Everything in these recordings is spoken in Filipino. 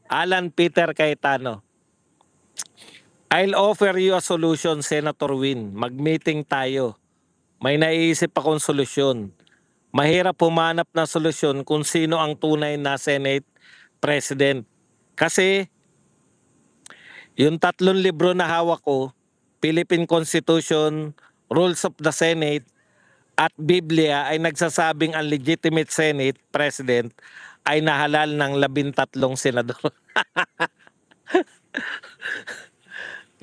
Alan Peter Cayetano. I'll offer you a solution, Senator Win. Mag-meeting tayo. May naiisip akong solusyon. Mahirap humanap na solusyon kung sino ang tunay na Senate President. Kasi yung 3 libro na hawak ko, Philippine Constitution, Rules of the Senate, at Biblia ay nagsasabing ang legitimate Senate President ay nahalal ng 13 senador.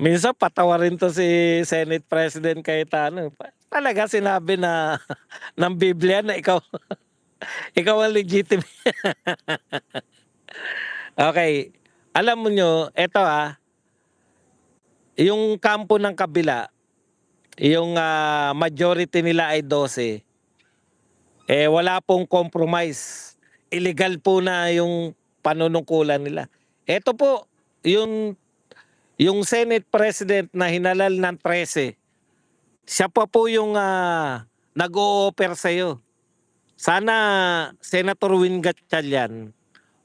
Minsan patawarin to si Senate President Cayetano. Talaga sinabi na ng Biblia na ikaw ikaw ang legitimate. Okay. Alam mo nyo, eto yung kampo ng kabila, yung majority nila ay 12. Wala pong compromise. Illegal po na yung panunungkulan nila. Ito po, yung Senate President na hinalal ng 13, siya pa po yung nag-o-offer sa'yo. Sana, Senator Win Gatchalian,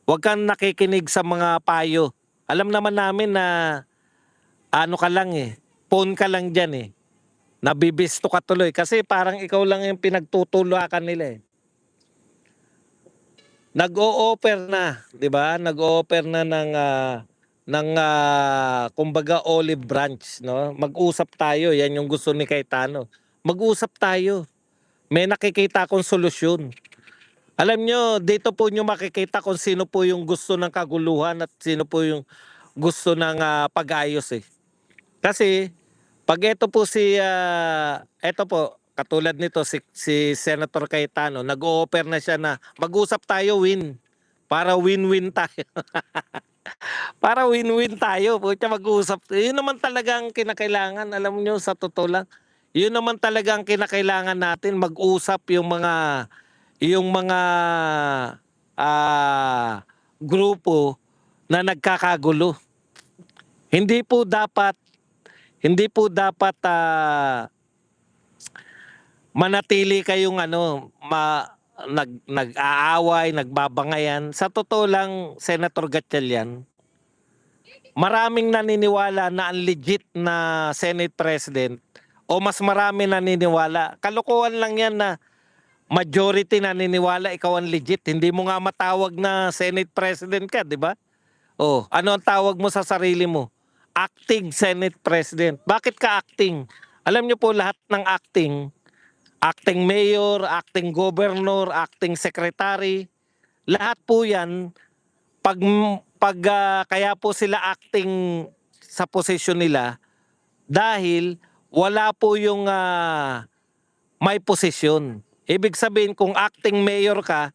huwag kang nakikinig sa mga payo. Alam naman namin na ano ka lang phone ka lang dyan Nabibisto ka tuloy kasi parang ikaw lang yung pinagtutulakan nila Nag-o-offer na, 'di ba? Nag-o-offer na ng kumbaga olive branch, no? Mag-usap tayo, 'yan yung gusto ni Cayetano. Mag-usap tayo. May nakikita akong solusyon. Alam nyo, dito po nyo makikita kung sino po yung gusto ng kaguluhan at sino po yung gusto ng pag-ayos Kasi pag ito po, katulad nito si Senator Cayetano, nag-o-offer na siya na mag-usap tayo, Win. Para win-win tayo. Para win-win tayo. Pucha, mag-usap. Yun naman talagang kinakailangan. Alam nyo, sa totoo lang. Yun naman talagang kinakailangan natin. Mag-usap yung mga grupo na nagkakagulo. Hindi po dapat manatili kayong nag-aaway, nagbabangayan. Sa totoo lang, Senator Gatchalian, maraming naniniwala na ang legit na Senate President o mas marami naniniwala. Kalokohan lang yan na majority naniniwala ikaw ang legit. Hindi mo nga matawag na Senate President ka, di ba? Ano ang tawag mo sa sarili mo? Acting Senate President. Bakit ka acting? Alam niyo po lahat ng acting mayor, acting governor, acting secretary, lahat po 'yan kaya po sila acting sa posisyon nila dahil wala po yung may posisyon. Ibig sabihin kung acting mayor ka,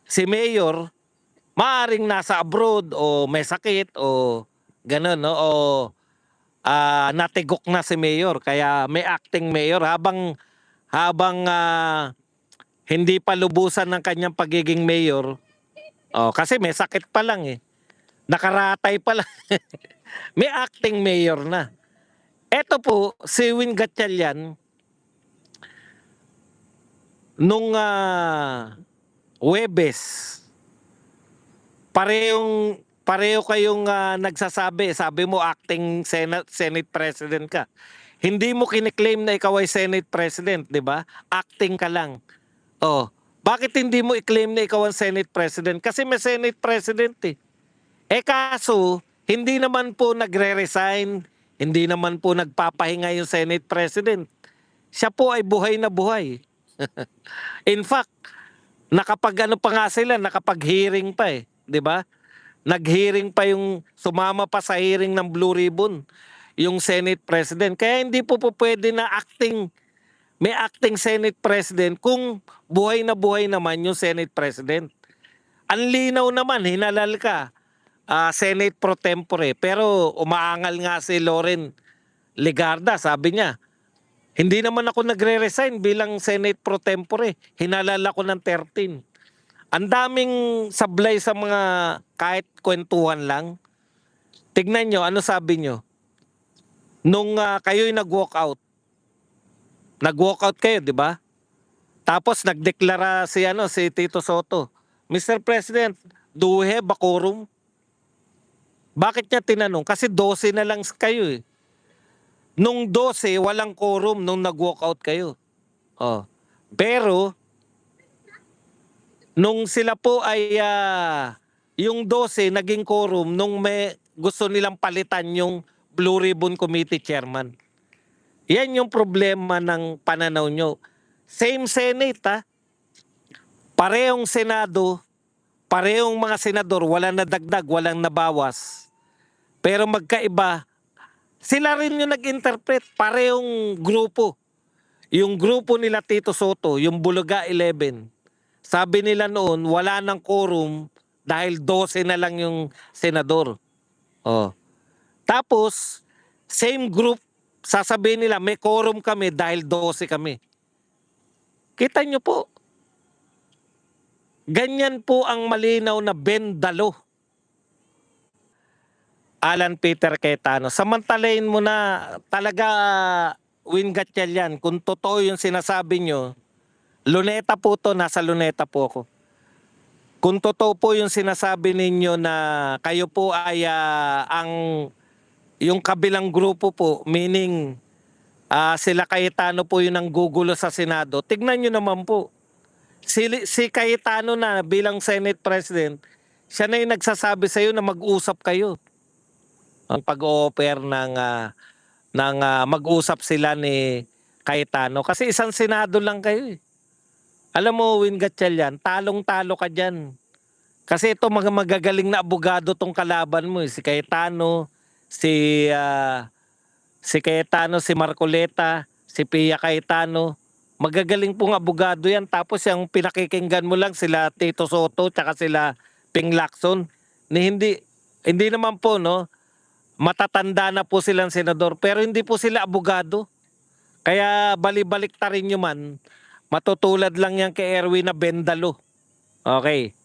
si mayor maaring nasa abroad o may sakit o ganun, no? O natigok na si mayor kaya may acting mayor habang hindi pa lubusan ng kanyang pagiging mayor. Kasi may sakit pa lang Nakaratay pa lang. May acting mayor na. Eto po, si Win Gatchalian, nung Huwebes, pareho kayong nagsasabi, sabi mo acting Senate President ka. Hindi mo kiniklaim na ikaw ay Senate President, di ba? Acting ka lang. Bakit hindi mo i-claim na ikaw ang Senate President? Kasi may Senate President kaso, hindi naman po nagre-resign, hindi naman po nagpapahinga yung Senate President. Siya po ay buhay na buhay. In fact, nakapag-ano pa nga sila, nakapag-hearing pa di ba? Nag-hearing pa sumama pa sa hearing ng Blue Ribbon, yung Senate President. Kaya hindi po pwede na may acting Senate President kung buhay na buhay naman yung Senate President. Ang linaw naman, hinalal ka, Senate pro tempore. Pero umaangal nga si Loren Legarda, sabi niya, hindi naman ako nagre-resign bilang Senate pro tempore. Hinalal ako ng 13. Ang daming sablay sa mga kahit kwentuhan lang. Tignan nyo, ano sabi nyo? Nung kayo'y nag-walkout. Nag-walkout kayo, di ba? Tapos nagdeklara si Tito Soto. Mr. President, Do we have a quorum? Bakit niya tinanong? Kasi 12 na lang kayo eh. Nung 12, walang quorum nung nag-walk out kayo. Oh. Pero, nung sila po ay, yung 12 naging quorum nung may gusto nilang palitan yung Blue Ribbon Committee chairman. Yan yung problema ng pananaw nyo. Same Senate parehong Senado, parehong mga senador, walang nadagdag, walang nabawas. Pero magkaiba, sila rin yung nag-interpret, parehong grupo. Yung grupo nila Tito Soto, yung Bulaga 11, sabi nila noon, wala nang quorum dahil 12 na lang yung senador. Oh. Tapos, same group, sasabihin nila, may quorum kami dahil 12 kami. Kita nyo po, ganyan po ang malinaw na bendalo. Alan Peter Cayetano, samantalain mo na talaga, Win Gatchalian, kung totoo yung sinasabi nyo, Luneta po to, nasa Luneta po ako. Kung totoo po yung sinasabi ninyo na kayo po ay yung kabilang grupo po, meaning sila Cayetano po yung nanggugulo sa Senado, tignan nyo naman po. Si Cayetano na bilang Senate President, siya na yung nagsasabi sa iyo na mag-usap kayo. Ang pag-o-offer ng mag-usap sila ni Cayetano. Kasi isang Senado lang kayo eh. Alam mo, Win Gatchalian, talong-talo ka dyan. Kasi ito mga magagaling na abogado tong kalaban mo eh. Si Cayetano, si Cayetano, si Marcoleta, si Pia Cayetano. Magagaling pong abogado yan. Tapos yung pinakikinggan mo lang sila Tito Soto tsaka sila Ping Lacson. Hindi naman po, no? Matatanda na po silang senador pero hindi po sila abogado. Kaya balibalik ta rin nyo man, matutulad lang yan kay Erwin na bendalo. Okay.